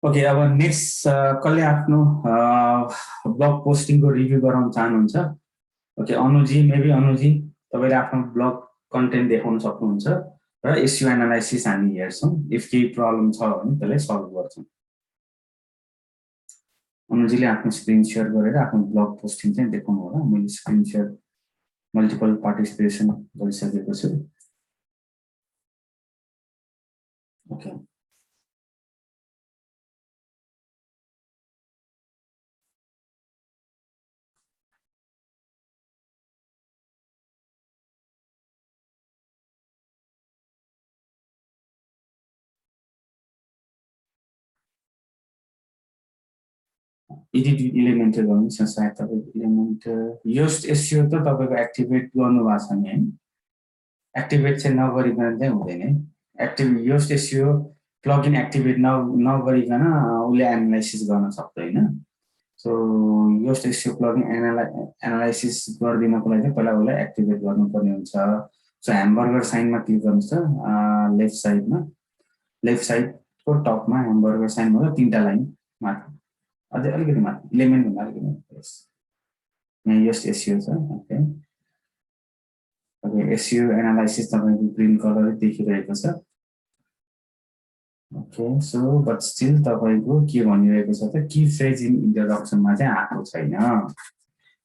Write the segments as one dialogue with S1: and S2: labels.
S1: Okay, अब next कसले आफ्नो ब्लग पोस्टिङको रिभ्यू गराउन चाहनुहुन्छ? ओके, अनुजी, मेबी अनुजी तपाईँले आफ्नो ब्लग कन्टेन्ट देखाउन सक्नुहुन्छ र एसइओ एनालाइसिस हामी हेर्छौँ। इफ केही प्रब्लम छ भने त्यसलाई सल्भ गर्छौँ। अनुजीले आफ्नो स्क्रिन सेयर गरेर आफ्नो ब्लग पोस्टिङ चाहिँ देखाउनु होला। मैले स्क्रिन सेयर मल्टिपल पार्टिसिपेसन गरिसकेको छु। ओके, एडिट इलिमेन्ट गर्नुहोस् न सायद तपाईँको इलिमेन्ट योस्ट एसइओ त तपाईँको एक्टिभेट गर्नु भएको छ नि है? एक्टिभेट चाहिँ नगरिकन चाहिँ हुँदैन। योस्ट एसइओ प्लगइन एक्टिभेट नगरिकन उसले एनालाइसिस गर्न सक्दैन। So Yoast SEO plugin analysis गरिदिनको लागि चाहिँ पहिला उसलाई एक्टिभेट गर्नुपर्ने हुन्छ। सो ह्यामबर्गर साइनमा क्लिक गर्नुहोस् त, लेफ्ट साइडमा, लेफ्ट साइडको टपमा ह्यामबर्गर साइन भयो, 3टा लाइन माथि, अझै अलिकति माथि, इलिमेन्ट भन्दा अलिकति यहाँ योस्ट एसइओ छ। ओके, ओके, एसइओ एनालाइसिस तपाईँको ग्रीन कलर देखिरहेको छ। ओके, सो बट स्टिल तपाईँको के भनिरहेको छ त, की फ्रेज इन इन्ट्रोडक्सनमा चाहिँ आएको छैन।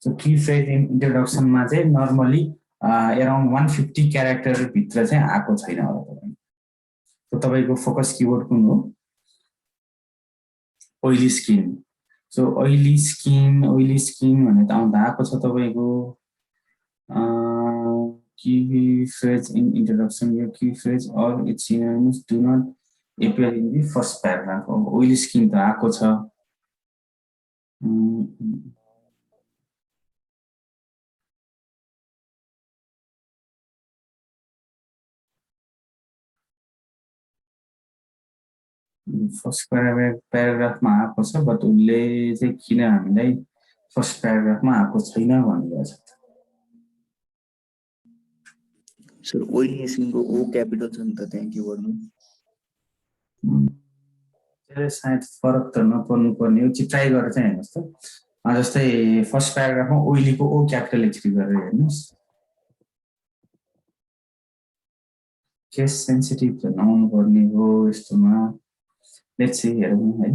S1: सो की फ्रेज इन इन्ट्रोडक्सनमा चाहिँ नर्मली एराउन्ड 150 क्यारेक्टर भित्र चाहिँ आएको छैन होला तपाईँ। सो तपाईँको फोकस किवर्ड कुन हो? Oily skin. So oily skin भनेर त आउँदा आएको छ तपाईँको की फ्रेज इन इन्ट्रोडक्सन। यो key phrase or its synonyms do not appear in the first paragraph. Oily skin त आएको छ। फर्स्ट प्याराग्राफमा आएको छ, बट उसले चाहिँ किन हामीलाई फर्स्ट प्याराग्राफमा आएको छैन भनिरहेको छ।
S2: सर ओइली स्किनको ओ क्यापिटल छ नि त त्यहाँ किवर्डमा।
S1: त्यसले सायद फरक त नपर्नु पर्ने हो। ट्राई गरेर चाहिँ हेर्नुहोस् त। जस्तै फर्स्ट प्याराग्राफमा ओइलीको ओ क्यापिटल एचडी गरेर हेर्नुहोस्। केस सेन्सिटिभ त नहुनु पर्ने हो यस्तोमा। लेट्स सी हेरौँ है।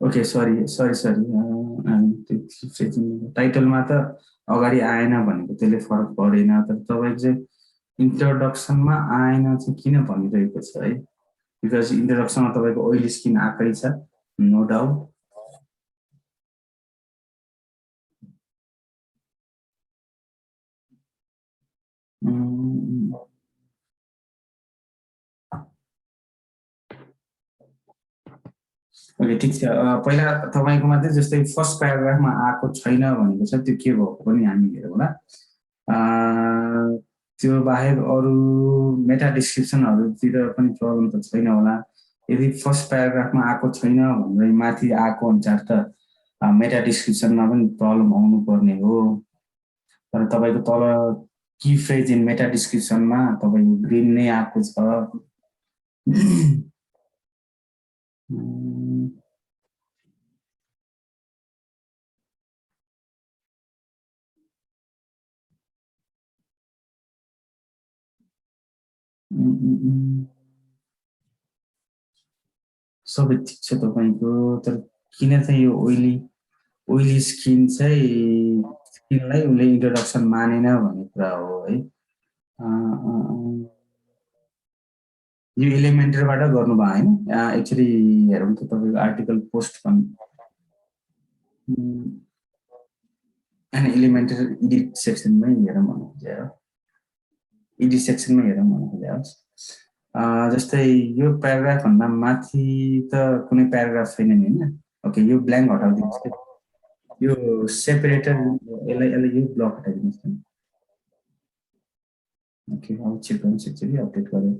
S1: ओके, सरी टाइटलमा त अगाडि आएन भनेको त्यसले फरक परेन, तर तपाईँको चाहिँ इन्ट्रोडक्सनमा आएन चाहिँ किन भनिरहेको छ है? बिकज इन्ट्रोडक्सनमा तपाईँको ओइली स्किन आएकै छ, नो डाउट। ओके ठिक छ पहिला तपाईकोमा चाहिँ जस्तै फर्स्ट प्याराग्राफमा आएको छैन भनेको छ त्यो के भएको पनि हामी हेरौँला त्यो बाहेक अरू मेटा डिस्क्रिप्सनहरुतिर पनि प्रब्लम त छैन होला यदि फर्स्ट प्याराग्राफमा आएको छैन भन्दै माथि आएको अनुसार त मेटा डिस्क्रिप्सनमा पनि प्रब्लम आउनु पर्ने हो तर तपाईको तल की फ्रेज इन मेटा डिस्क्रिप्सनमा तपाईको ग्रीन नै आएको छ सबै ठिक छ तपाईको तर किन चाहिँ यो ओइली स्किन चाहिँ स्किनलाई उसले इन्ट्रोडक्सन मानेन भन्ने कुरा हो है यो एलिमेन्टरबाट गर्नुभयो हैन एक्चुअली हेरौँ त तपाईको आर्टिकल पोस्ट अनि एलिमेन्टर एडिट सेक्सनमै हेरौँ भन्नु खोजेको एडिट सेक्सनमै हेरौँ भन्नु खोजेको जस्तै यो प्याराग्राफ भन्दा माथि त कुनै प्याराग्राफ छैन नि हैन ओके यो ब्ल्याङ्क हटाउदिनुहोस् यो सेपरेटर यसलाई यो ब्लक हटाइदिनुहोस् न ओके अब चेक गर्नुहोस् एकचोटि अपडेट गरेँ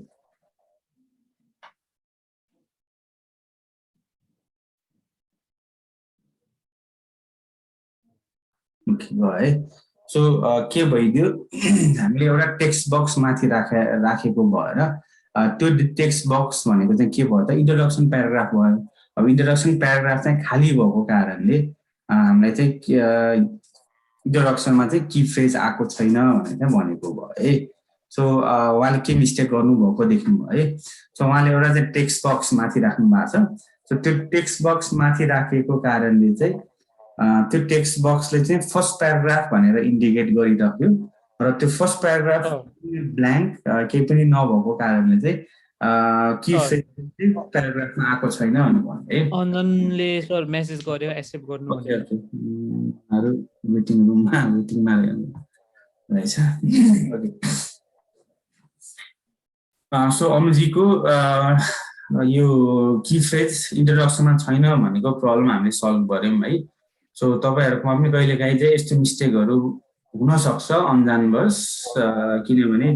S1: ओके भयो है सो के भइदियो हामीले एउटा टेक्स्ट बक्स माथि राखेको भएर त्यो टेक्स्ट बक्स भनेको चाहिँ के भयो त इन्ट्रोडक्सन प्याराग्राफ भयो अब इन्ट्रोडक्सन प्याराग्राफ चाहिँ खाली भएको कारणले हामीलाई चाहिँ इन्ट्रोडक्सनमा चाहिँ की फ्रेज आएको छैन भनेर चाहिँ भनेको भयो है सो उहाँले के मिस्टेक गर्नुभएको देख्नुभयो है सो उहाँले एउटा चाहिँ टेक्स्ट बक्स माथि राख्नु भएको छ सो त्यो टेक्स्ट बक्स माथि राखेको कारणले चाहिँ त्यो टेक्स्ट बक्सले चाहिँ फर्स्ट प्याराग्राफ भनेर इन्डिकेट गरिराख्यो र त्यो फर्स्ट प्याराग्राफ ब्ल्याङ्क केही पनि नभएको कारणले चाहिँ की फ्रेज प्याराग्राफमा आएको छैन भनेर भने है
S3: अञ्जनले सर मेसेज गर्यो एक्सेप्ट गर्नु
S1: भनेर मिटिङ रुममा मिटिङमा रहेछ ओके सो अनुजीको यो की फ्रेज इन्ट्रोडक्सनमा छैन भनेको प्रब्लम हामीले सल्भ गर्यौं है सो तपाईहरुकोमा पनि कहिलेकाहीँ चाहिँ यस्तो मिस्टेकहरु हुन सक्छ अनजानवश किनभने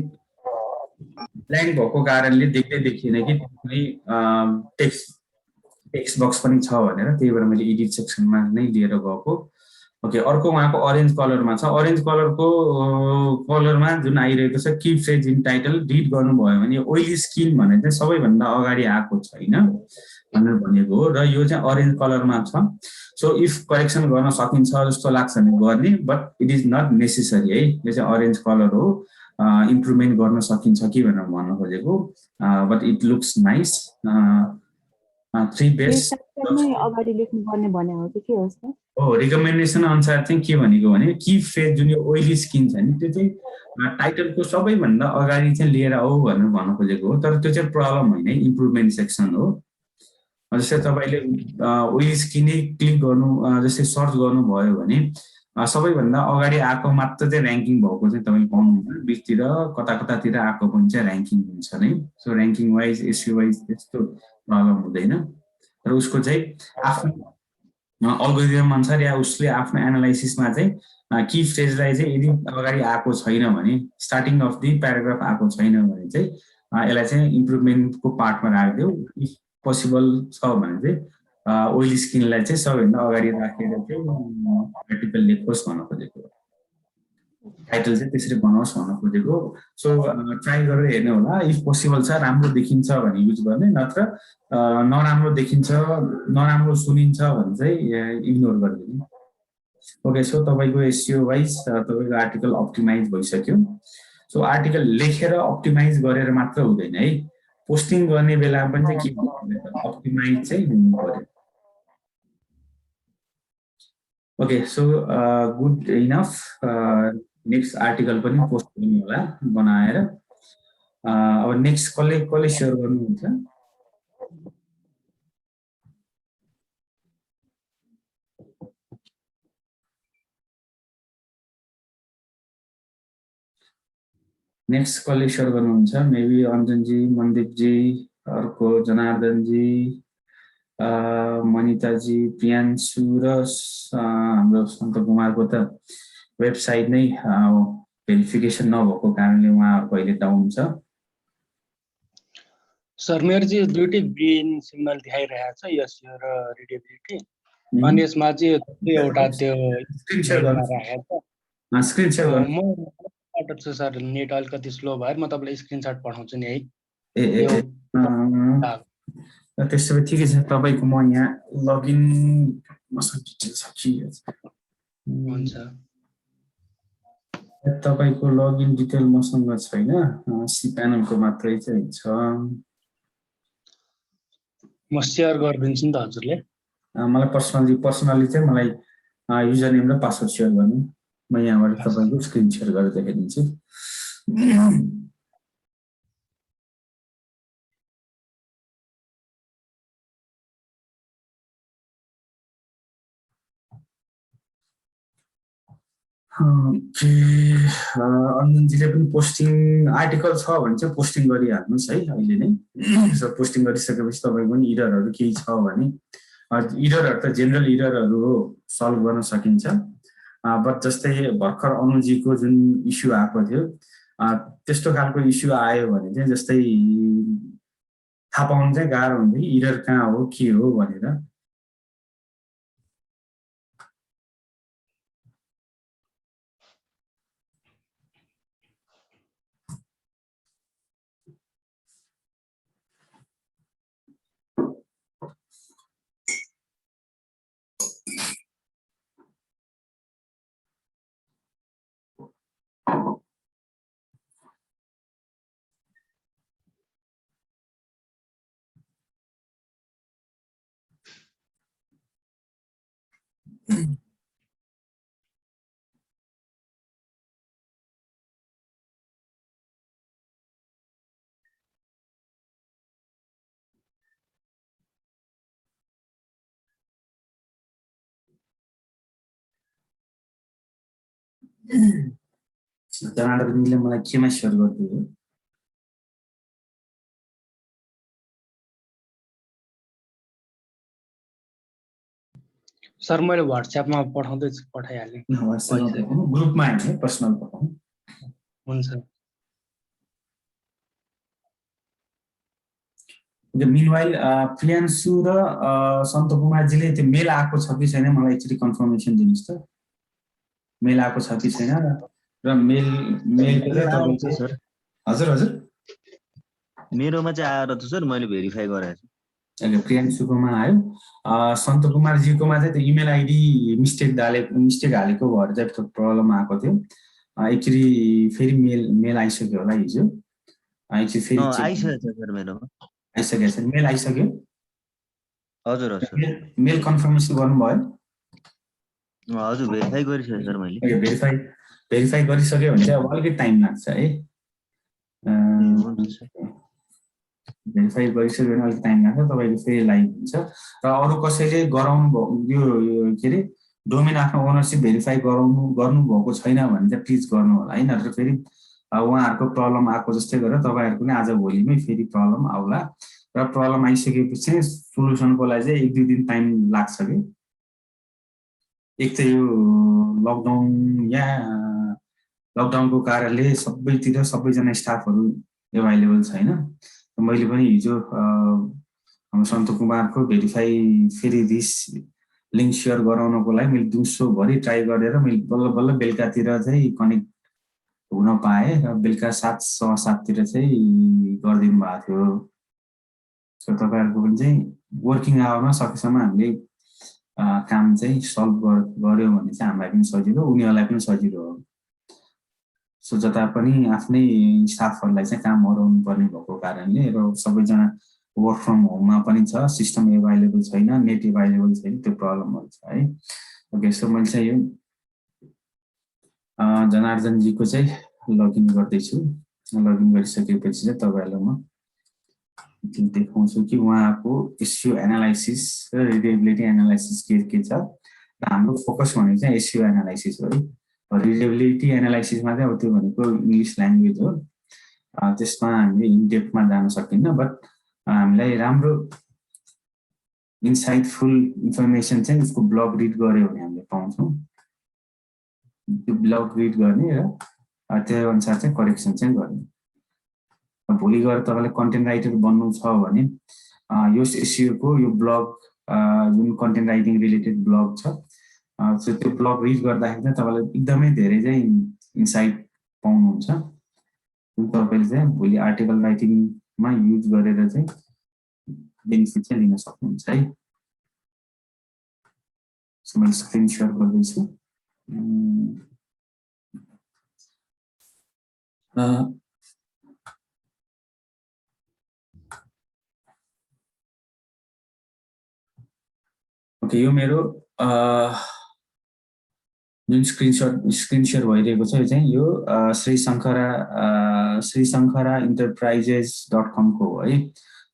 S1: ब्ल्याङ्क भएको कारणले देख्दै देखिएन कि कुनै टेक्स्ट बक्स पनि छ भनेर त्यही भएर मैले एडिट सेक्सनमा नै लिएर गएको ओके अर्को उहाँको अरेन्ज कलरमा छ अरेन्ज कलरमा जुन आइरहेको छ key phrase in title read गर्नुभयो भने ओइली स्किन भने चाहिँ सबैभन्दा अगाडि आएको छैन भनेर भनेको हो र यो चाहिँ अरेन्ज कलरमा छ सो इफ करेक्सन गर्न सकिन्छ जस्तो लाग्छ भने गर्ने but it is not necessary है यो चाहिँ अरेन्ज कलर हो इम्प्रुभमेन्ट गर्न सकिन्छ कि भनेर भन्न खोजेको but it looks nice 3 base
S4: अगाडि लेख्नु पर्ने भने हो कि के हो सर
S1: हो रिकमेन्डेसन अनुसार चाहिँ के भनेको भने की फ्रेज जुन यो ओइली स्किन छ नि त्यो चाहिँ टाइटलको सबैभन्दा अगाडि चाहिँ लिएर आऊ भनेर भन्न खोजेको हो तर त्यो चाहिँ प्रब्लम होइन इम्प्रुभमेन्ट सेक्सन हो जस्तै तपाईले ओइली स्किन क्लिक गर्नु जस्तै सर्च गर्नुभयो भने सबैभन्दा अगाडि आएको मात्र चाहिँ र्याङ्किङ भएको चाहिँ तपाईले पाउनुहुन्छ बिचतिर कतातिर आएको पनि चाहिँ र्याङ्किङ हुन्छ नै so ranking wise SU wise त्यस्तो प्रब्लम हुँदैन र उसको चाहिँ आफ्नो अल्गोरिदम अनुसार या उसले आफ्नो एनालाइसिसमा चाहिँ की फ्रेजलाई चाहिँ यदि अगाडि आएको छैन भने स्टार्टिङ अफ दि प्याराग्राफ आएको छैन भने चाहिँ यसलाई चाहिँ इम्प्रुभमेन्टको पार्टमा राखिदेऊ इफ पोसिबल छ भने चाहिँ ओइली स्किनलाई चाहिँ सबैभन्दा अगाडि राखेर चाहिँ आर्टिकल लेखोस् भन्न खोजेको टाइटल चाहिँ त्यसरी बनाओस् भन्न खोजेको सो ट्राई गरेर हेर्नु होला इफ पोसिबल छ राम्रो देखिन्छ भने युज गर्ने नत्र नराम्रो देखिन्छ नराम्रो सुनिन्छ भने चाहिँ इग्नोर गरिदिनु ओके सो तपाईको एसइओ वाइज तपाईको आर्टिकल अप्टिमाइज भइसक्यो सो आर्टिकल लेखेर अप्टिमाइज गरेर मात्र हुँदैन है पोस्टिङ गर्ने बेला पनि चाहिँ के अप्टिमाइज चाहिँ हुनु पर्यो okay so good enough next article पनि पोस्ट गर्नु होला बनाएर अब नेक्स्ट कसले शेयर गर्नुहुन्छ नेक्स्ट कसले शेयर गर्नुहुन्छ मेबी अञ्जन जी मनदीप जी अर्को जनार्दन जी मनिताजी, प्रियांशु र हाम्रो सन्त कुमारको त वेबसाइट नै भेरिफिकेसन नभएको कारणले उहाँहरूको अहिले डाउन छ।
S5: सर मेरो चाहिँ दुईटै ग्रीन सिग्नल देखाइरहेको छ, यस र रिडेबिलिटी, अनि यसमा चाहिँ एउटा त्यो
S1: स्क्रिन शेयर
S5: राखेको छ।
S1: स्क्रिन शेयर गर्नु
S5: म अटक छ सर, नेट अलिकति स्लो भएर म तपाईँलाई स्क्रिनशट पठाउँछु नि है।
S1: त्यसो भए ठिकै छ, तपाईँको म यहाँ लगइन मसँग डिटेल छ कि
S5: हुन्छ।
S1: तपाईँको लगइन डिटेल मसँग छैन, सी प्यानलको मात्रै चाहिँ छ।
S5: म सेयर गरिदिन्छु नि त हजुरले।
S1: मलाई पर्सनली चाहिँ मलाई युजर नेम र पासवर्ड सेयर गर्नु, म यहाँबाट तपाईँको स्क्रिन सेयर गरेर देखाइदिन्छु। अञ्जनजीले पनि पोस्टिङ आर्टिकल छ भने चाहिँ पोस्टिङ गरिहाल्नुहोस् है अहिले नै। पोस्टिङ गरिसकेपछि तपाईँको पनि इररहरू केही छ भने, इररहरू त जेनरल इररहरू हो, सल्भ गर्न सकिन्छ। बट जस्तै भर्खर अनुजीको जुन इस्यु आएको थियो, त्यस्तो खालको इस्यु आयो भने चाहिँ जस्तै थाहा पाउनु चाहिँ गाह्रो हुन्छ कि इरर कहाँ हो के हो भनेर। जनार्दनले मलाई केमा सेयर गरिदियो?
S5: सर मैले व्हाट्सएपमा पठाउँदैछु, पठाइहालेँ।
S1: ग्रुपमा हैन, पर्सनल पठाउँ।
S5: हुन्छ।
S1: मिनवाइल प्रियांशु र सन्त कुमारजीले त्यो मेल आएको छ कि छैन मलाई एकचोटि कन्फर्मेसन दिनुहोस् त। मेल आएको छ कि छैन र मेल
S2: सर।
S1: हजुर हजुर
S2: मेरोमा चाहिँ आएर त सर मैले भेरिफाई गरेको छु।
S1: ओके, प्रियांशुकोमा आयो। सन्त कुमारजीकोमा चाहिँ त्यो इमेल आइडी मिस्टेक हालेको भएर चाहिँ त्यो प्रब्लम आएको थियो। एकचोटि फेरि मेल आइसक्यो होला हिजो, एकचोटि फेरि
S2: आइसकेको छ सर मेरोमा।
S1: आइसकेको छ, मेल आइसक्यो?
S2: हजुर हजुर।
S1: मेल कन्फर्मेसन गर्नुभयो?
S2: हजुर भेरिफाई गरिसकेँ सर मैले।
S1: भेरिफाई गरिसक्यो भने चाहिँ अब अलिकति टाइम लाग्छ है। भेरिफाई गरिसक्यो भने अलिक टाइम लाग्छ, तपाईँको फेरि लाइभ हुन्छ। र अरू कसैले गराउनु यो के अरे डोमेन आफ्नो ओनरसिप भेरिफाई गर्नुभएको छैन भने चाहिँ प्लिज गर्नु होला है, नत्र फेरि उहाँहरूको प्रब्लम आएको जस्तै गरेर तपाईँहरूको पनि आज भोलिमै फेरि प्रब्लम आउला। र प्रब्लम आइसकेपछि सोल्युसनको लागि चाहिँ 1-2 दिन टाइम लाग्छ कि। एक त यो लकडाउनको कारणले सबैतिर सबैजना स्टाफहरू एभाइलेबल छैन। मैले पनि हिजो हाम्रो सन्त कुमारको भेरिफाई फेरि लिङ्क सेयर गराउनको लागि मैले दिउँसोभरि ट्राई गरेर मैले बल्ल बेलुकातिर चाहिँ कनेक्ट हुन पाएँ र बेलुका 7:15 चाहिँ गरिदिनु भएको थियो। सो तपाईँहरूको पनि चाहिँ वर्किङ आवरमा सकेसम्म हामीले काम चाहिँ सल्भ गर्यो भने चाहिँ हामीलाई पनि सजिलो, उनीहरूलाई पनि सजिलो हो। सो जता पनि आफ्नै स्टाफहरूलाई चाहिँ काम गराउनु पर्ने भएको कारणले र सबैजना वर्क फ्रम होममा पनि छ, सिस्टम एभाइलेबल छैन, नेट एभाइलेबल छैन, त्यो प्रब्लमहरू छ है। ओके, सो मैले चाहिँ यो जनार्दनजीको चाहिँ लगइन गर्दैछु। लगइन गरिसकेपछि चाहिँ तपाईँहरूलाई म देखाउँछु कि उहाँको इस्यु एनालाइसिस र रिडेबिलिटी एनालाइसिस के छ। र हाम्रो फोकस भनेको चाहिँ इस्यु एनालाइसिस हो है। रिडेबिलिटी एनालाइसिसमा चाहिँ अब त्यो भनेको इङ्ग्लिस ल्याङ्ग्वेज हो, त्यसमा हामीले इनडेप्थमा जान सकिन्न। बट हामीलाई राम्रो इन्साइटफुल इन्फर्मेसन चाहिँ उसको ब्लग रिड गर्यो भने हामीले पाउँछौँ। त्यो ब्लग रिड गर्ने र त्यो अनुसार चाहिँ करेक्सन चाहिँ गर्ने। भोलि गएर तपाईँले कन्टेन्ट राइटर बन्नु छ भने यो एसइओको यो ब्लग जुन कन्टेन्ट राइटिङ रिलेटेड ब्लग छ त्यो ब्लग रिड गर्दाखेरि चाहिँ तपाईँलाई एकदमै धेरै चाहिँ इन्साइट पाउनुहुन्छ जुन तपाईँले चाहिँ भोलि आर्टिकल राइटिङमा युज गरेर चाहिँ बेनिफिट चाहिँ लिन सक्नुहुन्छ है। मैले स्क्रिन सेयर गर्दैछु। ओके, यो मेरो जुन स्क्रिन सेयर भइरहेको छ यो चाहिँ यो श्रीशङ्खरा इन्टरप्राइजेस.com को हो है।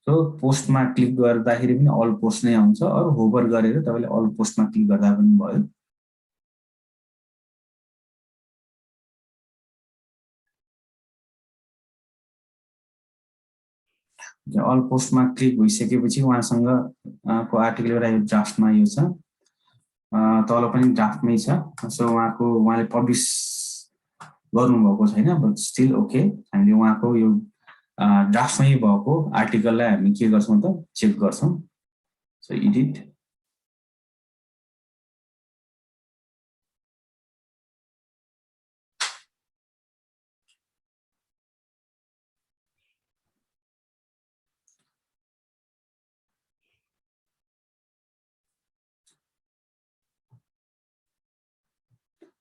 S1: सो पोस्टमा क्लिक गर्दाखेरि पनि अल पोस्ट नै आउँछ, अरू होभर गरेर तपाईँले अल पोस्टमा क्लिक गर्दा पनि भयो। अल पोस्टमा क्लिक भइसकेपछि उहाँसँग को आर्टिकल एउटा यो ड्राफ्टमा यो छ, तल पनि ड्राफ्टमै छ। सो उहाँले पब्लिस गर्नुभएको छैन, बट स्टिल ओके, हामीले उहाँको यो ड्राफ्टमै भएको आर्टिकललाई हामी के गर्छौँ त चेक गर्छौँ। So edit,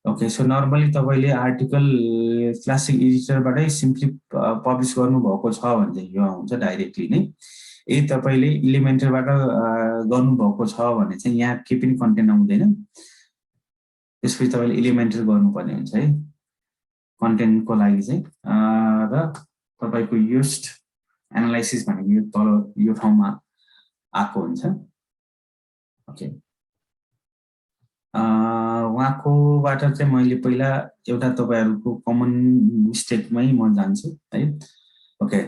S1: okay. So normally तपाईँले आर्टिकल क्लासिक एडिटरबाटै सिम्पली पब्लिस गर्नुभएको छ भने चाहिँ यो आउँछ डाइरेक्टली नै। यदि तपाईँले इलिमेन्टरबाट गर्नुभएको छ भने चाहिँ यहाँ केही पनि कन्टेन्ट आउँदैन, त्यसपछि तपाईँले इलिमेन्टर गर्नुपर्ने हुन्छ है कन्टेन्टको लागि चाहिँ। र तपाईँको युज्ड एनालाइसिस भनेको यो तल यो ठाउँमा आएको हुन्छ। ओके, उहाँकोबाट चाहिँ मैले पहिला एउटा तपाईँहरूको कमन मिस्टेकमै म जान्छु है। ओके,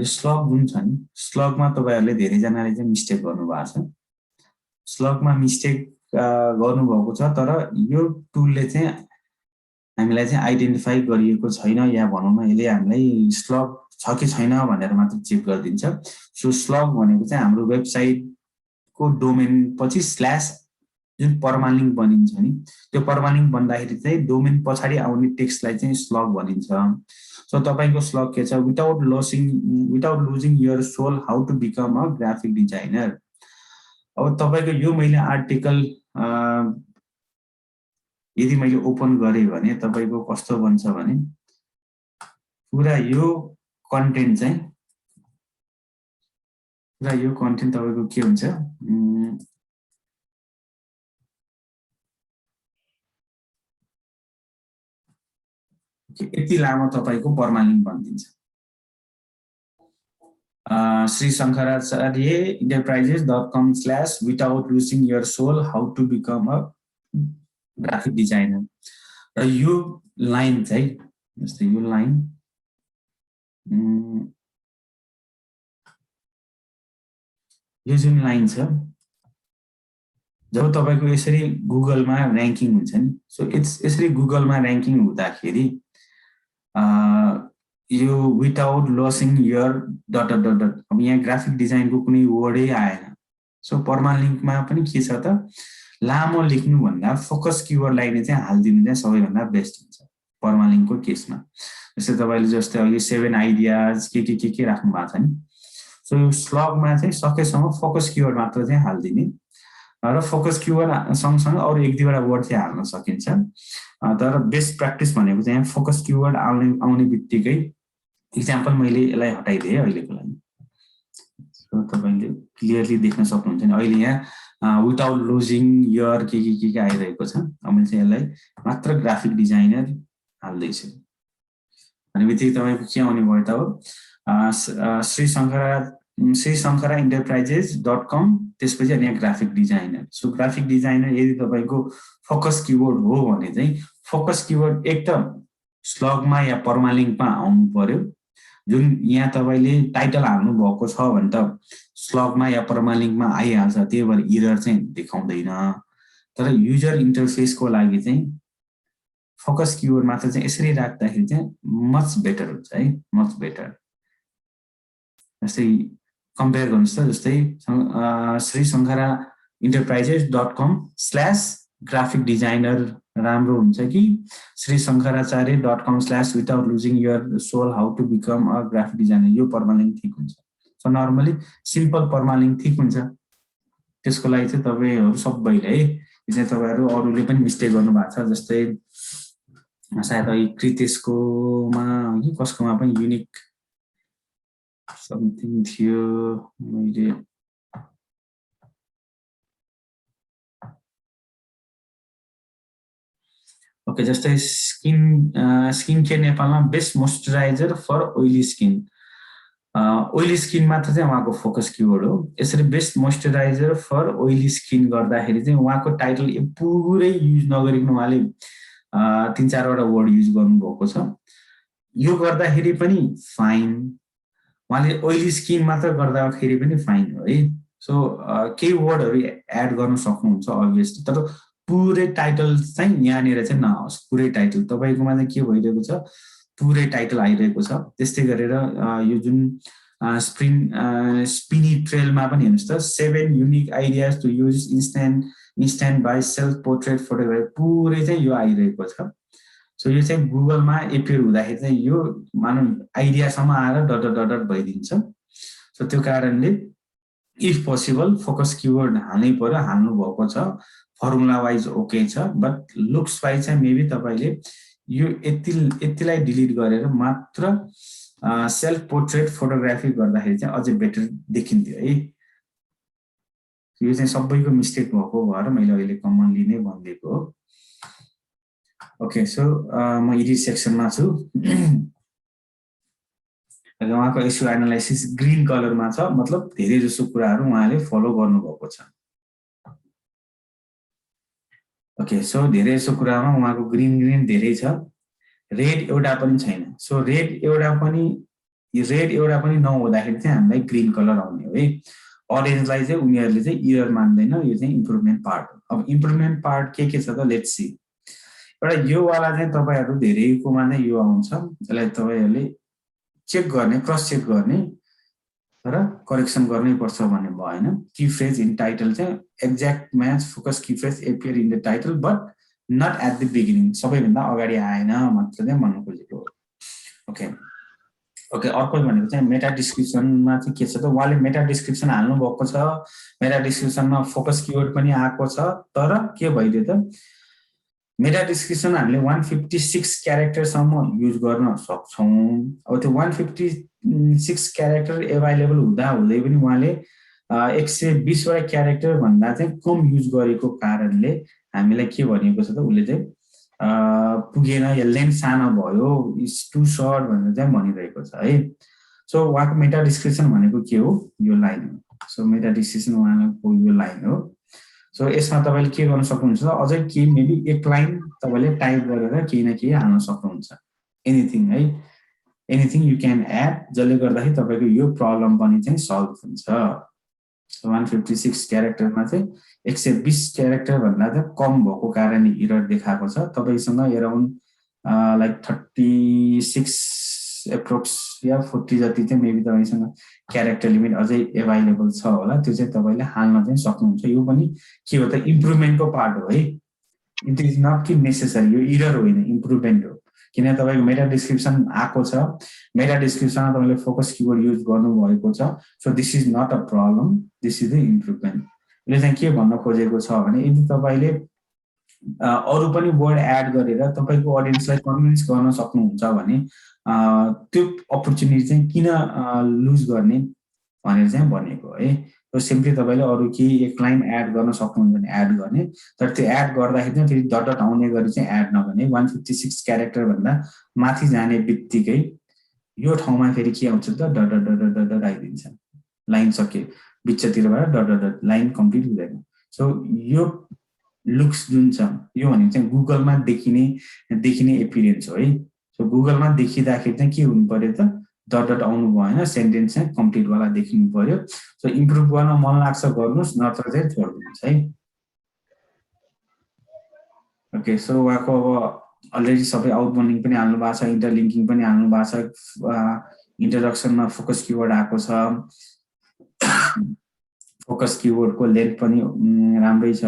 S1: यो स्लग जुन छ नि, स्लगमा तपाईँहरूले धेरैजनाले चाहिँ मिस्टेक गर्नुभएको छ। स्लगमा मिस्टेक गर्नुभएको छ, तर यो टुलले चाहिँ हामीलाई चाहिँ आइडेन्टिफाई गरिएको छैन, या भनौँ न यसले हामीलाई स्लग छ कि छैन भनेर मात्र चेक गरिदिन्छ। सो स्लग भनेको चाहिँ हाम्रो वेबसाइटको डोमेन पछि स्ल्यास जुन पर्मालिङ्क बनिन्छ नि, त्यो पर्मालिङ्क बन्दाखेरि चाहिँ डोमेन पछाडि आउने टेक्स्टलाई चाहिँ स्लग भनिन्छ। सो तपाईँको स्लग के छ, without losing your soul how to become a graphic designer. अब तपाईँको यो मैले आर्टिकल यदि मैले ओपन गरेँ भने तपाईँको कस्तो बन्छ भने पुरा यो कन्टेन्ट तपाईँको के हुन्छ, यति लामो तपाईँको पर्मालिङ्क बनिदिन्छ। श्रीशङ्कराचार्य enterprises.com/without losing your soul how to become a graphic designer। र यो लाइन चाहिँ जस्तै यो लाइन यो जुन लाइन छ, जब तपाईँको यसरी गुगलमा र्याङ्किङ हुन्छ नि, सो यसरी गुगलमा र्याङ्किङ हुँदाखेरि यो without losing your dot dot dot, अब यहाँ ग्राफिक डिजाइनको कुनै वर्डै आएन। सो पर्मालिङ्कमा पनि के छ त, लामो लेख्नुभन्दा फोकस किवर्डलाई नै चाहिँ हालिदिनु चाहिँ सबैभन्दा बेस्ट हुन्छ पर्मालिङ्कको केसमा। जस्तै तपाईँले जस्तै अघि 7 आइडियाज के राख्नु भएको छ नि, सो यो स्लगमा चाहिँ सकेसम्म फोकस किवर्ड मात्र चाहिँ हालिदिने, र फोकस किवर्ड सँगसँगै अरू 1-2वटा वर्ड चाहिँ हाल्न सकिन्छ। तर बेस्ट प्र्याक्टिस भनेको चाहिँ फोकस किवर्ड आउने बित्तिकै, इक्जाम्पल मैले यसलाई हटाइदिएँ अहिलेको लागि, सो तपाईँले क्लियरली देख्न सक्नुहुन्छ नि अहिले यहाँ विदाउट लुजिङ यर के आइरहेको छ। अब मैले चाहिँ यसलाई मात्र ग्राफिक डिजाइनर हाल्दैछु भनेपछि तपाईँको के आउने भयो त हो, श्रीशङ्करा enterprises.com, त्यसपछि अनि यहाँ graphic designer. So graphic designer यदि तपाईँको फोकस किवर्ड हो भने चाहिँ फोकस किवर्ड एक त स्लगमा या पर्मालिङ्कमा आउनु पर्यो, जुन यहाँ तपाईले टाइटल हाल्नु भएको छ भने त स्लगमा या परमालिङ्कमा आइहाल्छ, त्यही भएर एरर चाहिँ देखाउँदैन। तर युजर इन्टरफेसको लागि चाहिँ फोकस किवर्ड मात्र चाहिँ यसरी राख्दाखेरि चाहिँ मच बेटर हुन्छ है, मच बेटर। जस्तै कम्पेयर गर्नुहोस् त, जस्तै श्री शङ्खरा enterprises.com/graphic designer राम्रो हुन्छ कि srishankaracharya.com/without losing your soul how to become a graphic designer, यो पर्मालिङ्क ठिक हुन्छ। सो नर्मली सिम्पल पर्मालिङ्क ठिक हुन्छ। त्यसको लागि चाहिँ तपाईहरु सबैले है, यो चाहिँ तपाईहरु अरूले पनि मिस्टेक गर्नु भएको छ। जस्तै सायद कृतेशकोमा कि कसकोमा पनि युनिक समथिङ थियो, मैले ओके जस्तै स्किन केयर नेपालमा best moisturiser for oily skin, oily skin मात्र चाहिँ उहाँको फोकस किवर्ड हो। यसरी best moisturiser for oily skin गर्दाखेरि चाहिँ उहाँको टाइटल पुरै युज नगरिकन उहाँले 3-4 वटा वर्ड युज गर्नुभएको छ। यो गर्दाखेरि पनि फाइन, उहाँले ओइली स्किन मात्र गर्दाखेरि पनि फाइन हो है। सो केही वर्डहरु एड गर्न सक्नुहुन्छ अभियसली, तर पुरै टाइटल चाहिँ यहाँनिर चाहिँ नआओस्। पुरै टाइटल तपाईकोमा चाहिँ के भइरहेको छ, पुरै टाइटल आइरहेको छ। त्यस्तै गरेर यो जुन स्पिनी ट्रेलमा पनि हेर्नुस् त, 7 unique ideas to use instant by self portrait photography, पुरै चाहिँ यो आइरहेको छ। सो यो चाहिँ गुगलमा एपियर हुँदाखेरि चाहिँ यो मानौ आइडियासम्म आएर डट भइदिन्छ। सो त्यो कारणले इफ पोसिबल फोकस किवर्ड हाल्नै पर्यो, हाल्नु भएको छ। फर्मुला वाइज ओके छ, बट लुक्स वाइज चाहिँ मेबी तपाईले यो यतिलाई डिलिट गरेर मात्र सेल्फ पोर्ट्रेट फोटोग्राफी गर्दाखेरि चाहिँ अझै बेटर देखिन्थ्यो है। यो चाहिँ सबैको मिस्टेक भएको भएर मैले अहिले कमनली नै भनिदिएको हो। ओके सो म एडिट सेक्सनमा छु। उहाँको इस्यु एनालाइसिस ग्रीन कलरमा छ, मतलब धेरै जसो कुराहरू उहाँले फलो गर्नुभएको छ। ओके सो धेरै जसो कुरामा उहाँको ग्रीन धेरै छ, रेड एउटा पनि छैन। सो रेड एउटा पनि नहुँदाखेरि चाहिँ हामीलाई ग्रीन कलर आउने हो है। अरेन्जलाई चाहिँ उनीहरूले चाहिँ एरर मान्दैन, यो चाहिँ इम्प्रुभमेन्ट पार्ट हो। अब इम्प्रुभमेन्ट पार्ट के छ त, लेट्स सी। एउटा यो वाला चाहिँ तपाईहरु धेरैकोमा नै यो आउँछ, यसलाई तपाईहरुले चेक गर्ने, क्रस चेक गर्ने, तर करेक्सन गर्नै पर्छ भन्ने भएन। की फ्रेज इन टाइटल चाहिँ exact match focus key phrase appear in the title but not at the beginning, सबैभन्दा अगाडि आएन मात्र चाहिँ भन्नु खोजेको। ओके ओके अर्को भनेको चाहिँ मेटा डिस्क्रिप्सनमा चाहिँ के छ त, उहाँले मेटा डिस्क्रिप्सन हाल्नु भएको छ, मेटा डिस्क्रिप्सनमा फोकस किवर्ड पनि आएको छ, तर के भइदियो त, मेटा डिस्क्रिप्सन हामीले 156 क्यारेक्टरसम्म युज गर्न सक्छौं। अब त्यो 156 क्यारेक्टर एभाइलेबल हुँदा हुँदै पनि उहाँले 120 वटा क्यारेक्टर भन्दा चाहिँ कम युज गरेको कारणले हामीलाई के भनेको छ त, उसले चाहिँ पुगेन, या लेन्थ सानो भयो, इज टु सर्ट भनेर चाहिँ भनिरहेको छ है। सो उहाँको मेटा डिस्क्रिप्सन भनेको के हो, यो लाइन हो। सो मेटा डिस्क्रिप्सन उहाँको यो लाइन हो। सो यसमा तपाईले के गर्न सक्नुहुन्छ, अझै केही मेबी एक लाइन तपाईले टाइप गरेर केही न केही हाल्न सक्नुहुन्छ, एनीथिङ है, एनीथिङ यु क्यान एड, जसले गर्दाखेरि तपाईको यो प्रब्लम पनि चाहिँ सल्भ हुन्छ। 156 क्यारेक्टरमा चाहिँ 120 क्यारेक्टर भन्दा चाहिँ कम भएको कारणले एरर देखाएको छ। तपाईसँग अराउन्ड लाइक 36 एप्रोक्स या 40 जति चाहिँ मेबी तपाईसँग क्यारेक्टर लिमिट अझै एभाइलेबल छ होला, त्यो चाहिँ तपाईले हाल्न चाहिँ सक्नुहुन्छ। यो पनि के हो त, इम्प्रुभमेन्टको पार्ट हो है। इट इज नट कि नेसेसरी, यो एरर होइन, इम्प्रुभमेन्ट हो। किन तपाईको मेटा डिस्क्रिप्सन आएको छ, मेटा डिस्क्रिप्सनमा तपाईले फोकस किवर्ड युज गर्नुभएको छ। So this is not a problem, this is the improvement. यसले चाहिँ के भन्न खोजेको छ भने, यदि तपाईले अरू पनि वर्ड एड गरेर तपाईको अडियन्सलाई कन्भिन्स गर्न सक्नुहुन्छ भने त्यो अपर्च्युनिटी चाहिँ किन लुज गर्ने भनेर चाहिँ भनेको है। सो सिम्पली तपाईले अरू केही एक लाइन एड गर्न सक्नुहुन्छ भने एड गर्ने, तर त्यो एड गर्दाखेरि चाहिँ फेरि डट आउने गरी चाहिँ एड नगर्ने। 156 क्यारेक्टर भन्दा माथि जाने बित्तिकै यो ठाउँमा फेरि के आउँछ त, डट आइदिन्छ, लाइन सके बिचतिरबाट डट लाइन कम्प्लिट हुँदैन। सो यो लुक्स जुन छ यो भनेको चाहिँ गुगलमा देखिने एपिरियन्स हो है। सो गुगलमा देखिँदाखेरि चाहिँ के हुनु पर्यो त, डट डट आउनु भएन, सेन्टेन्स चाहिँ कम्प्लिट वाला देखिनु पर्यो। सो इम्प्रुभ गर्न मन लाग्छ गर्नुस्, नत्र चाहिँ छोड्दिनुहोस् है। ओके, सो उहाँको अब अलरेडी सबै आउटबाउन्डिङ पनि हाल्नु भएको छ, इन्टरलिङ्किङ पनि हाल्नु भएको छ, इन्ट्रोडक्सनमा फोकस किवर्ड आएको छ, फोकस किवर्डको लेन्थ पनि राम्रै छ,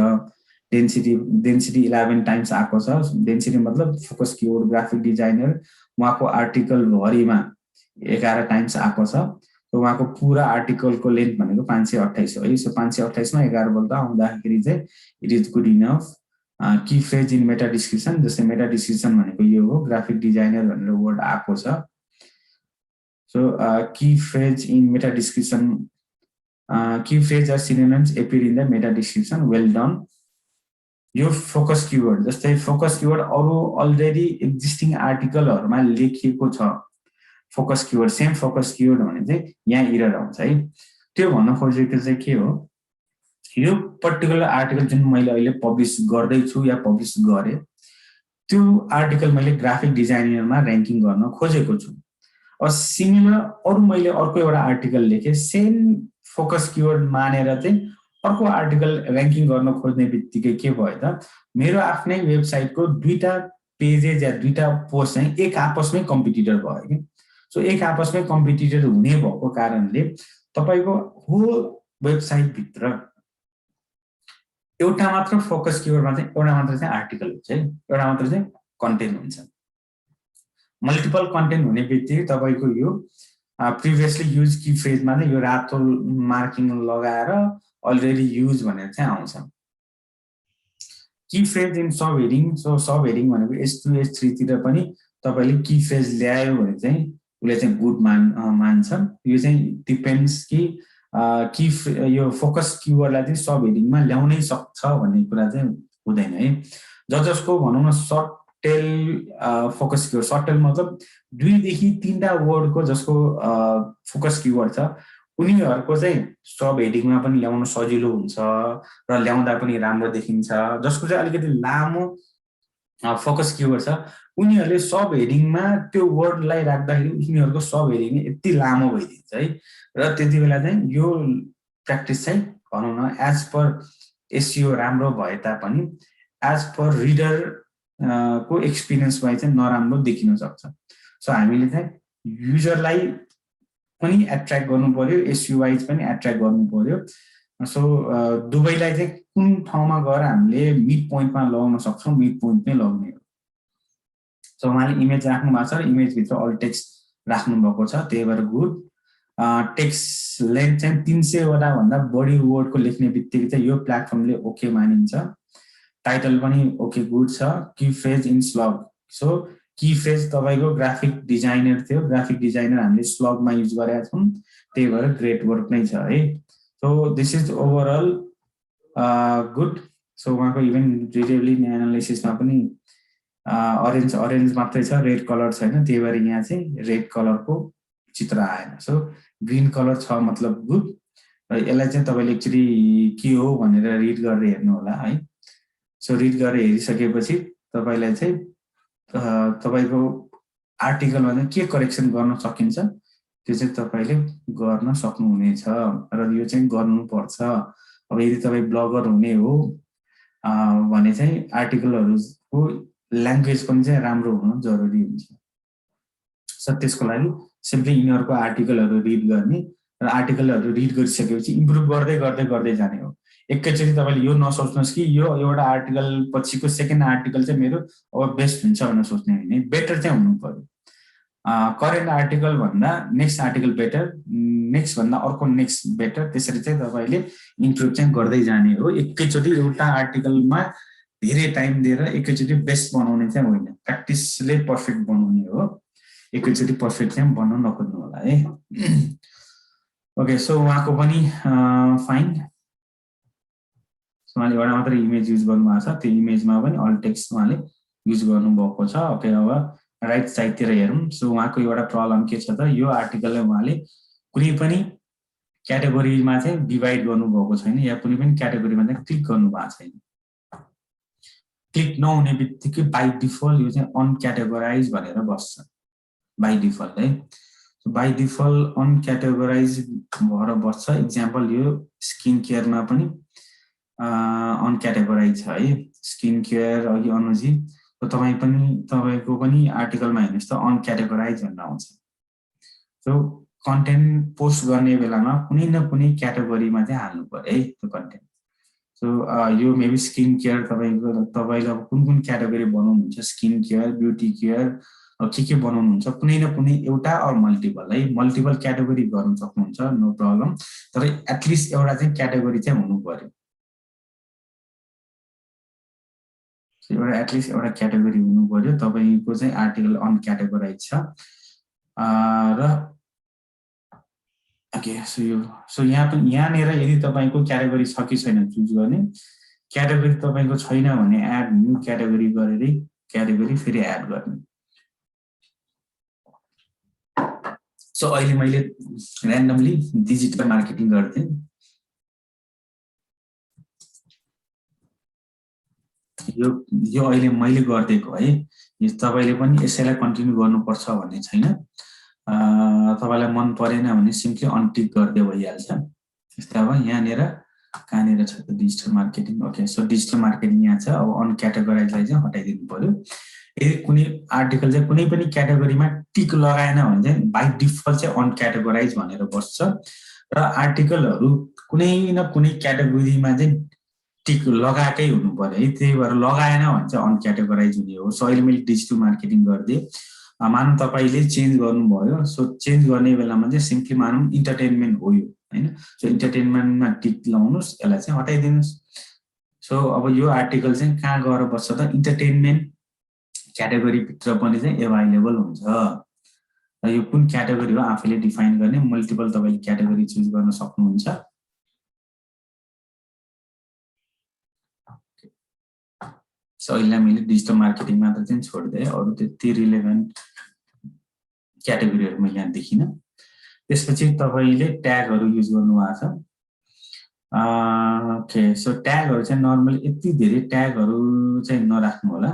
S1: डेन्सिटी 11 टाइम्स आएको छ। डेन्सिटी मतलब फोकस किवर्ड ग्राफिक डिजाइनर उहाँको आर्टिकल भरिमा 11 टाइम्स आएको छ। उहाँको पुरा आर्टिकलको लेन्थ भनेको 528 हो है। सो 528 मा 11 बोल्दा आउँदाखेरि चाहिँ it is good enough. Key phrase in meta description, जस्तै मेटा डिस्क्रिप्सन भनेको यो हो, ग्राफिक डिजाइनर भनेर वर्ड आएको छ। So key phrase in meta description, key phrase or synonyms appear in the meta description, well done. यो focus keyword, जस्तै focus keyword अरु अलरेडी एक्जिस्टिङ आर्टिकलहरुमा लेखिएको छ। Focus keyword, same focus keyword भने चाहिँ यहाँ एरर आउँछ है। त्यो भन्न खोजेको चाहिँ के हो, यो पर्टिकुलर आर्टिकल जुन मैले अहिले पब्लिश गर्दै छु या पब्लिश गरे, त्यो आर्टिकल मैले ग्राफिक डिजाइनरमा र्याङ्किङ गर्न खोजेको छु। अब सिमिलर अरु मैले अर्को एउटा आर्टिकल लेखे, सेम फोकस किवर्ड मानेर चाहिँ अर्को आर्टिकल र्याङ्किङ गर्न खोज्ने बित्तिकै के भयो त, मेरो आफ्नै वेबसाइटको दुईटा पेजेस या दुईटा पोस्ट चाहिँ एक आपसमै कम्पिटिटर भयो कि। सो एक आपसमै कम्पिटिटर हुने भएको कारणले तपाईको होल वेबसाइट भित्र एउटा मात्र फोकस किवर्डमा चाहिँ एउटा मात्र चाहिँ आर्टिकल हुन्छ है, एउटा मात्र चाहिँ कन्टेन्ट हुन्छ। मल्टिपल कन्टेन्ट हुने बित्तिकै तपाईको यो प्रिभियसली युज की फ्रेजमा चाहिँ यो रातो मार्किङ लगाएर अलरेडी युज भनेर चाहिँ आउँछ। Key phrase in subheading, so subheading भनेको S2 S3 तिर पनि तपाईले की फ्रेज ल्यायो भने चाहिँ उले चाहिँ गुड मान्छ। यो चाहिँ डिपेन्ड्स कि यो फोकस किवर्डलाई चाहिँ सब हेडिङमा ल्याउनै सक्छ भन्ने कुरा चाहिँ हुँदैन है। जसको भनौं न short tail focus keyword, short tail मतलब 2 देखि 3टा वर्डको जसको फोकस किवर्ड छ, उनीहरुको चाहिँ सब हेडिङमा पनि ल्याउन सजिलो हुन्छ र ल्याउँदा पनि राम्रो देखिन्छ। जसको चाहिँ अलिकति लामो फोकस किवर्ड छ, उनीहरुले सब हेडिङमा त्यो वर्डलाई राख्दाखेरि उनीहरुको सब हेडिङ यति लामो भइदिन्छ है। र त्यतिबेला चाहिँ यो प्र्याक्टिस चाहिँ भनौं न एज पर एसईओ राम्रो भए तापनि एज पर रिडर को एक्सपिरियन्स वाइज चाहिँ नराम्रो देखिन सक्छ। सो हामीले चाहिँ युजरलाई पनि एट्र्याक्ट गर्नु पर्यो, एसईओ वाइज पनि एट्र्याक्ट गर्नु पर्यो। सो दुवैलाई चाहिँ कुन ठाउँमा गएर हामीले मिड पोइन्टमा लगाउन सक्छौं, मिड पोइन्टमै लगाउने हो। सो उहाँले इमेज राख्नु भएको छ र इमेज भित्र अल टेक्स्ट राख्नु भएको छ, त्यही भएर गुड। टेक्स्ट लेन्थ चाहिँ 300 वटा भन्दा बढी वर्डको लेख्ने बित्तिकै चाहिँ यो प्लेटफर्मले ओके मानिन्छ। टाइटल पनि ओके गुड छ। Key phrase in slug, so key phrase तपाईको ग्राफिक डिजाइनर थियो, ग्राफिक डिजाइनर हामीले स्लगमा युज गरेका छौं, त्यही भएर ग्रेट वर्क नै छ है। So this is overall good. So उहाँको इभन डिटेलिङ एनालाइसिसमा पनि अरेन्ज मात्रै छ, रेड कलर छैन, त्यही भएर यहाँ चाहिँ रेड कलरको चित्र आएन। सो ग्रीन कलर छ मतलब गुड। र यसलाई चाहिँ तपाईले एक्चुअली के हो भनेर रिड गरेर हेर्नु होला है। सो रिड गरेर हेरिसकेपछि तपाईलाई चाहिँ तपाईको आर्टिकलमा चाहिँ के करेक्सन गर्न सकिन्छ त्यो चाहिँ तपाईले गर्न सक्नुहुनेछ र यो चाहिँ गर्नुपर्छ। अब यदि तपाई ब्लगर हुने हो भने चाहिँ आर्टिकलहरुको ल्याङ्ग्वेज पनि चाहिँ राम्रो हुनु जरुरी हुन्छ। सो त्यसको लागि सिम्पली यिनीहरुको आर्टिकलहरु रिड गर्ने र आर्टिकलहरु रिड गरिसकेपछि इम्प्रुभ गर्दै जाने हो। एकैचोटी तपाईले यो नसोच्नुस् कि यो एउटा आर्टिकल पछिको सेकेन्ड आर्टिकल चाहिँ मेरो अब बेस्ट हुन्छ भनेर सोच्ने हैन, बेटर चाहिँ हुनु पर्यो। करेन्ट आर्टिकल भन्दा नेक्स्ट आर्टिकल बेटर, नेक्स्ट भन्दा अर्को नेक्स्ट बेटर, त्यसरी चाहिँ तपाईले इम्प्रुभ चाहिँ गर्दै जाने हो। एकैचोटी एउटा आर्टिकलमा धेरै टाइम दिएर एकैचोटी बेस्ट बनाउने चाहिँ होइन, प्र्याक्टिसले पर्फेक्ट बनाउने हो। एकैचोटी पर्फेक्ट चाहिँ बन्न नखोज्नु होला है। ओके, सो उहाँको पनि फाइन। उहाँले एउटा मात्र इमेज युज गर्नुभएको छ, त्यो इमेजमा पनि अल टेक्स्ट उहाँले युज गर्नुभएको छ। ओके, अब राइट साइडतिर हेरौँ। सो उहाँको एउटा प्रब्लम के छ त, यो आर्टिकललाई उहाँले कुनै पनि क्याटेगोरीमा चाहिँ डिभाइड गर्नुभएको छैन या कुनै पनि क्याटेगोरीमा चाहिँ क्लिक गर्नुभएको छैन। क्लिक नहुने बित्तिकै बाइ डिफल्ट यो चाहिँ अनक्याटेगोराइज भनेर बस्छ बाइ डिफल्ट है। बाई डिफल्ट अनक्याटेगोराइज भएर बस्छ। इक्जाम्पल यो स्किन केयरमा पनि अनक्याटेगोराइज छ है। स्किन केयर अघि अनुजी तपाईँको पनि आर्टिकलमा हेर्नुहोस् त अनक्याटेगोराइज भनेर आउँछ। सो कन्टेन्ट पोस्ट गर्ने बेलामा कुनै न कुनै क्याटेगोरीमा चाहिँ हाल्नु पर्यो है त्यो कन्टेन्ट। सो यो मेबी स्किन केयर तपाईँले कुन कुन क्याटेगोरी बनाउनुहुन्छ, स्किन केयर, ब्युटी केयर के बनाउनुहुन्छ, कुनै न कुनै एउटा अर मल्टिपल है, मल्टिपल क्याटेगोरी गर्न सक्नुहुन्छ, नो प्रब्लम। तर एटलिस्ट एउटा चाहिँ क्याटेगोरी चाहिँ हुनु पर्यो। एउटा एटलिस्ट एउटा क्याटेगोरी हुनु पर्यो। तपाईँको चाहिँ आर्टिकल अनक्याटेगोराइज छ र ओके। सो यहाँनिर यदि तपाईँको क्याटेगोरी छ कि छैन चुज गर्ने। क्याटेगोरी तपाईँको छैन भने एड न्यू क्याटेगोरी गरेरै क्याटेगोरी फेरि एड गर्ने। सो अहिले मैले ऱ्यान्डमली डिजिटल मार्केटिङ गर्थेँ। यो अहिले मैले गरिदिएको है। यो तपाईँले पनि यसैलाई कन्टिन्यू गर्नुपर्छ भन्ने छैन। तपाईँलाई मन परेन भने सिम्पली अनटिक गरिदियो भइहाल्छ। जस्तै अब यहाँनिर कहाँनिर छ त digital marketing. Okay, so digital marketing यहाँ छ। अब अनक्याटेगोराइजलाई चाहिँ हटाइदिनु पर्यो। यदि कुनै आर्टिकल चाहिँ कुनै पनि क्याटेगोरीमा टिक लगाएन भने चाहिँ बाई डिफल्ट चाहिँ अनक्याटेगोराइज भनेर बस्छ र आर्टिकलहरू कुनै न कुनै क्याटेगोरीमा चाहिँ टिक लगाएकै हुनु पर्यो है। त्यही भएर लगाएन भने चाहिँ अनक्याटेगोराइज हुने हो। सो अहिले मैले डिजिटल मार्केटिङ गरिदिएँ। मानौँ तपाईँले चेन्ज गर्नुभयो। सो चेन्ज गर्ने बेलामा चाहिँ सिम्पली मानौँ इन्टरटेनमेन्ट हो यो होइन। सो इन्टरटेनमेन्टमा टिक लगाउनुहोस्, यसलाई चाहिँ हटाइदिनुहोस्। सो अब यो आर्टिकल चाहिँ कहाँ गएर बस्छ त इन्टरटेनमेन्ट क्याटेगोरीभित्र पनि चाहिँ एभाइलेबल हुन्छ। र यो कुन क्याटेगोरी हो आफैले डिफाइन गर्ने। मल्टिपल तपाईँले क्याटेगोरी चुज गर्न सक्नुहुन्छ। सो अहिले मैले डिजिटल मार्केटिङ मात्र चाहिँ छोडिदिएँ। अरू त्यति रिलेभेन्ट क्याटेगोरीहरू मैले यहाँ देखिनँ। त्यसपछि तपाईँले ट्यागहरू युज गर्नुभएको छ। ओके, सो ट्यागहरू चाहिँ नर्मली यति धेरै ट्यागहरू चाहिँ नराख्नु होला।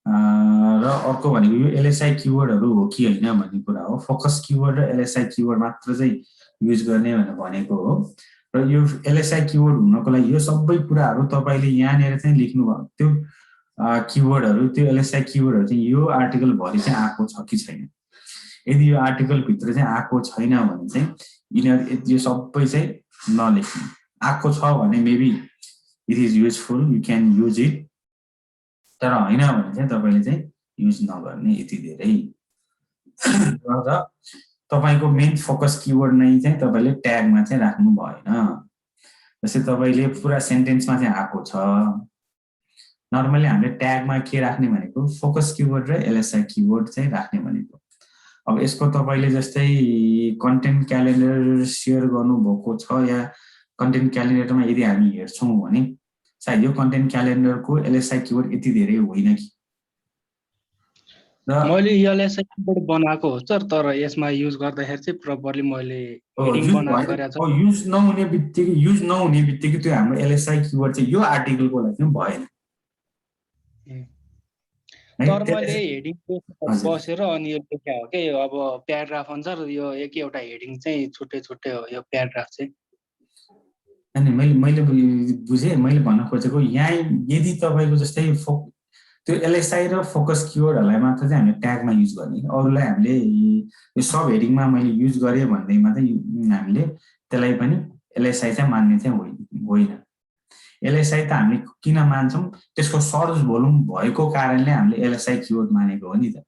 S1: र अर्को भनेको यो एलएसआई किवर्डहरू हो कि होइन भन्ने कुरा हो। फोकस किवर्ड र एलएसआई किवर्ड मात्र चाहिँ युज गर्ने भनेको हो। र यो एलएसआई किवर्ड हुनको लागि यो सबै कुराहरू तपाईँले यहाँनिर चाहिँ लेख्नुभयो। त्यो किवर्डहरू, त्यो एलएसआई किवर्डहरू चाहिँ यो आर्टिकलभरि चाहिँ आएको छ कि छैन। यदि यो आर्टिकलभित्र चाहिँ आएको छैन भने चाहिँ यिनीहरू यो सबै चाहिँ नलेख्नु। आएको छ भने maybe it is useful, you can use it. तर होइन भने चाहिँ तपाईँले चाहिँ युज नगर्ने यति धेरै। र तपाईँको मेन फोकस किवर्ड नै चाहिँ तपाईँले ट्यागमा चाहिँ राख्नु भएन। जस्तै तपाईँले पुरा सेन्टेन्समा चाहिँ आएको छ। नर्मली हामीले ट्यागमा के राख्ने भनेको फोकस किवर्ड र एलएसआई किवर्ड चाहिँ राख्ने भनेको। अब यसको तपाईँले जस्तै कन्टेन्ट क्यालेन्डर सेयर गर्नुभएको छ या कन्टेन्ट क्यालेन्डरमा यदि हामी हेर्छौँ भने सायद यो कन्टेन्ट क्यालेन्डरको एलएसआई किवर्ड यति धेरै होइन कि।
S5: मैले एलएसआई किवर्ड बनाएको हो सर, तर यसमा युज गर्दाखेरि चाहिँ प्रपरली मैले हेडिङ बनाएको गरेको छु।
S1: युज नहुने बित्तिकै त्यो हाम्रो एलएसआई किवर्ड चाहिँ यो आर्टिकलको लागि चाहिँ भएन।
S5: तर मैले हेडिङ बसेर अनि यो लेख्या हो के। अब प्याराग्राफ अनुसार यो एउटा हेडिङ चाहिँ छुट्टै छुट्टै हो यो प्याराग्राफ चाहिँ।
S1: अनि मैले बुझेँ। मैले भन्न खोजेको यहाँ यदि तपाईँको जस्तै त्यो एलएसआई र फोकस किवर्डहरूलाई मात्र चाहिँ हामीले ट्यागमा युज गर्ने। अरूलाई हामीले यो सब हेडिङमा मैले युज गरेँ भन्दैमा चाहिँ हामीले त्यसलाई पनि एलएसआई चाहिँ मान्ने चाहिँ होइन। एलएसआई त हामीले किन मान्छौँ, त्यसको सर्च भोल्युम भएको कारणले हामीले एलएसआई किवर्ड मानेको हो नि त।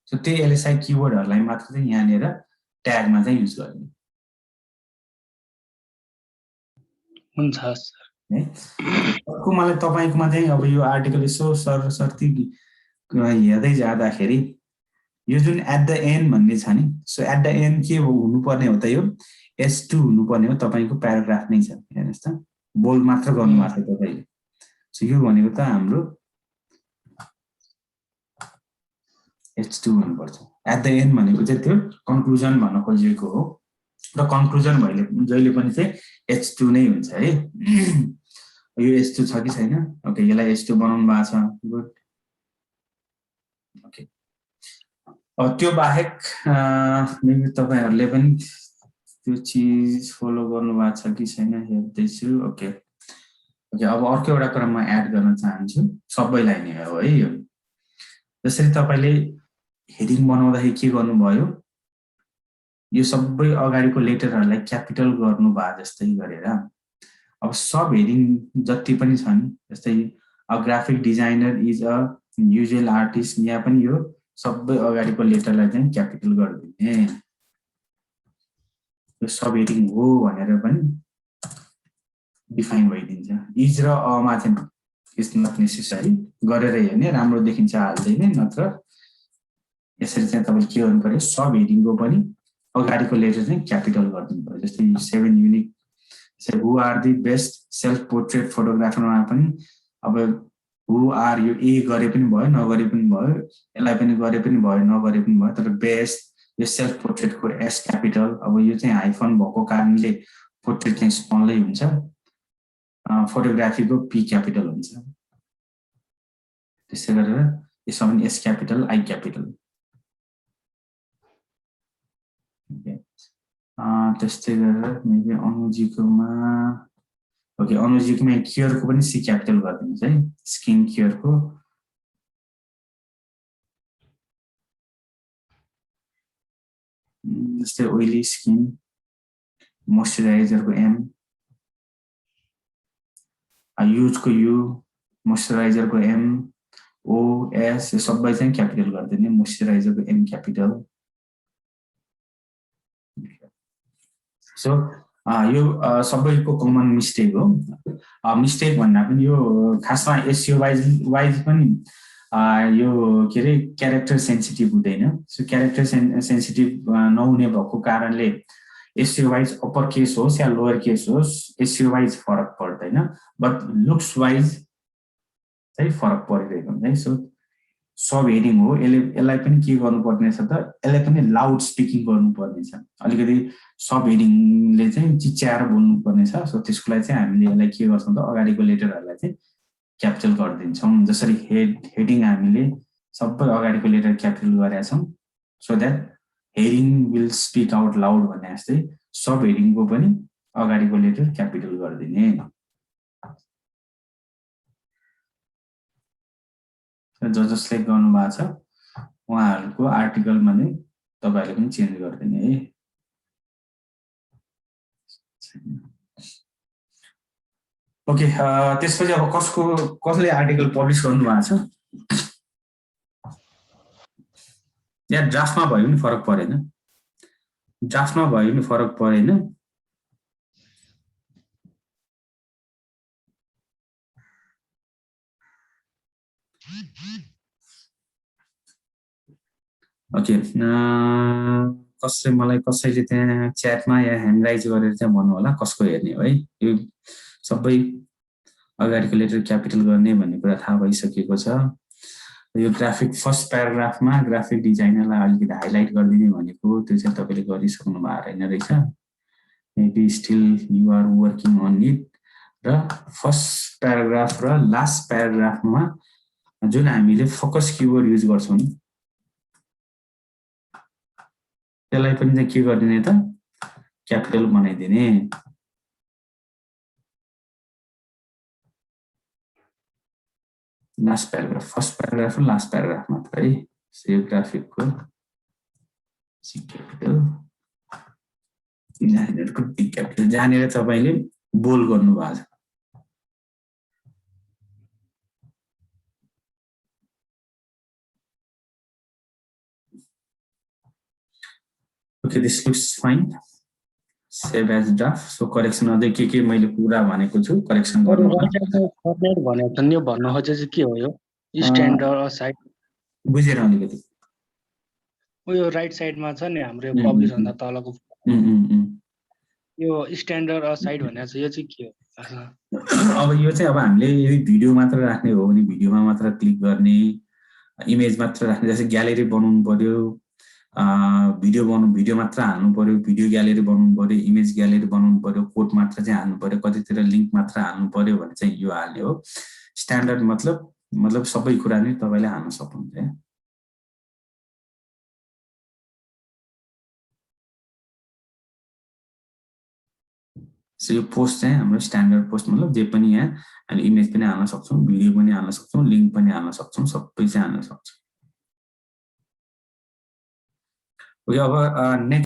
S1: सो त्यही एलएसआई किवर्डहरूलाई मात्र चाहिँ यहाँनिर ट्यागमा चाहिँ युज गर्ने।
S5: हुन्छ सर
S1: है। अर्को मलाई तपाईँकोमा चाहिँ अब यो आर्टिकल यसो सरसर्ती हेर्दै जाँदाखेरि यो जुन एट द एन्ड भन्ने छ नि। सो एट द एन्ड के हुनुपर्ने हो त यो S2 हुनुपर्ने हो। तपाईँको प्याराग्राफ नै छ हेर्नुहोस् त, बोल्ड मात्र गर्नुभएको छ तपाईँले। सो यो भनेको त हाम्रो H2 हुनुपर्छ। एट द एन्ड भनेको चाहिँ त्यो कन्क्लुजन भन्न खोजिएको हो। र कन्क्लुजन जहिले पनि चाहिँ H2 नै हुन्छ है। यो H2 छ कि छैन? ओके, यसलाई H2 बनाउनु भएको छ। गुड। ओके, त्यो बाहेक मेबी तपाईहरुले पनि त्यो चीज फलो गर्नु भएको छ कि छैन हेर्दैछु। ओके ओके, अब अर्को एउटा कुरा म एड गर्न चाहन्छु, सबैलाई नै हो है यो। जसरी तपाईले हेडिङ बनाउँदाखेरि के गर्नुभयो, यो सबै अगाडिको लेटरहरूलाई क्यापिटल गर्नु भयो जस्तै गरेर अब सब हेडिङ जति पनि छन्, जस्तै a graphic designer is a usual artist, यहाँ पनि यो सबै अगाडिको लेटरलाई चाहिँ क्यापिटल गरिदिने, यो सब हेडिङ हो भनेर पनि डिफाइन भइदिन्छ। इज र अमा चाहिँ इज नट नेसेसरी, गरेर हेर्ने राम्रो देखिन्छ हाल्दैन, नत्र यसरी चाहिँ तपाईले के गर्नु पर्यो, सब हेडिङको पनि अगाडिको लेटर चाहिँ क्यापिटल गरिदिनु पर्यो। जस्तै 7 unique who are the best self portrait फोटोग्राफरमा पनि अब हु आर यो ए गरे पनि भयो नगरे पनि भयो, यसलाई पनि गरे पनि भयो नगरे पनि भयो, तर बेस्ट यो सेल्फ पोर्ट्रेटको एस क्यापिटल, अब यो चाहिँ हाइफन भएको कारणले पोर्ट्रेट चाहिँ स्मलै हुन्छ, फोटोग्राफीको पी क्यापिटल हुन्छ। त्यसै गरेर यसमा पनि एस क्यापिटल आई क्यापिटल। त्यस्तै गरेर मेबी अनुजीकोमा, ओके अनुजीकोमा केयरको पनि सी क्यापिटल गरिदिनुहोस् है, स्किन केयरको जस्तै ओइली स्किन, मोइस्चराइजरको एम, युजको यु, मोइस्चराइजरको एम, ओ एस, यो सबै चाहिँ क्यापिटल गरिदिने, मोइस्चराइजरको एम क्यापिटल। सो यो सबैको कमन मिस्टेक हो। मिस्टेक भन्दा पनि यो खासमा एसइओ वाइज पनि यो के अरे क्यारेक्टर सेन्सिटिभ हुँदैन। सो क्यारेक्टर सेन्सिटिभ नहुने भएको कारणले एसइओ वाइज अप्पर केस होस् या लोवर केस होस्, एसइओ वाइज फरक पर्दैन, बट लुक्स वाइज चाहिँ फरक परिरहेको हुन्छ है। सो सब हेडिङ हो, यसलाई पनि के गर्नुपर्ने छ त, यसलाई पनि लाउड स्पिकिङ गर्नुपर्ने छ। अलिकति सब हेडिङले चाहिँ चिच्याएर बोल्नुपर्ने छ। सो त्यसको लागि चाहिँ हामीले यसलाई के गर्छौँ त, अगाडिको लेटरहरूलाई चाहिँ क्यापिटल गरिदिन्छौँ। जसरी हेडिङ हामीले सबै अगाडिको लेटर क्यापिटल गरेका छौँ, so that heading will speak out loud भने जस्तै सब हेडिङको पनि अगाडिको लेटर क्यापिटल गरिदिने। जसले गर्नु भएको छ उहाँहरूको आर्टिकलमा नै तपाईहरुले पनि चेन्ज गरिदिने है। ओके, त्यसपछि अब कसले आर्टिकल पब्लिस गर्नु भएको छ या ड्राफ्टमा भयो पनि फरक परेन, ड्राफ्टमा भयो पनि फरक परेन। ओके, कसैले त्यहाँ च्याटमा या ह्यान्ड राइज गरेर चाहिँ भन्नु होला कसको हेर्ने हो है। यो सबै अगाडिको लेटर क्यापिटल गर्ने भन्ने कुरा थाहा भइसकेको छ। यो ग्राफिक फर्स्ट प्याराग्राफमा ग्राफिक डिजाइनरलाई अलिकति हाइलाइट गरिदिने भनेको त्यो चाहिँ तपाईले गरिसक्नु भएको रहेन रहेछ। Maybe still you are working on it. र फर्स्ट प्याराग्राफ र लास्ट प्याराग्राफमा जुन हामीले फोकस किवर्ड युज गर्छौं त्यसलाई पनि चाहिँ के गरिदिने त, क्यापिटल बनाइदिने। लास्ट प्याराग्राफ, फर्स्ट प्याराग्राफ र लास्ट प्याराग्राफ मात्र है। सेभ ग्राफिकको सी क्यापिटल, डिजाइनरको डी क्यापिटल, जहाँनिर तपाईले बोल्ड गर्नु भएको छ। Okay, this looks fine. Save as draft. So correction अझै के मैले कुरा भनेको छु करेक्सन गर्नु होला।
S5: फर्मेट भनेको छ नि, यो भन्न खोजे चाहिँ के हो? यो स्ट्यान्डर्ड असाइड
S1: बुझेर अलिकति
S5: यो राइट साइडमा छ नि हाम्रो पब्लिस भन्दा तलको यो स्ट्यान्डर्ड असाइड भनेको छ, यो चाहिँ के हो?
S1: अब यो चाहिँ अब हामीले यदि भिडियो मात्र राख्ने हो भने भिडियोमा मात्र क्लिक गर्ने, इमेज मात्र राख्ने, जस्तै ग्यालेरी बनाउनु पर्यो, भिडियो मात्र हाल्नु पर्यो, भिडियो ग्यालेरी बनाउनु पर्यो, इमेज ग्यालेरी बनाउनु पर्यो, कोड मात्र चाहिँ हाल्नु पर्यो, कतितिर लिंक मात्र हाल्नु पर्यो भने चाहिँ यो हाल्ने हो। स्ट्यान्डर्ड मतलब सबै कुरा नै तपाईले हाल्न सक्नुहुन्छ। सो यो पोस्ट चाहिँ हाम्रो स्ट्यान्डर्ड पोस्ट मतलब जे पनि यहाँ हामीले इमेज पनि हाल्न सक्छौँ, भिडियो पनि हाल्न सक्छौँ, लिङ्क पनि हाल्न सक्छौँ, सबै चाहिँ हाल्न सक्छौँ। ओके अब नेक्स्ट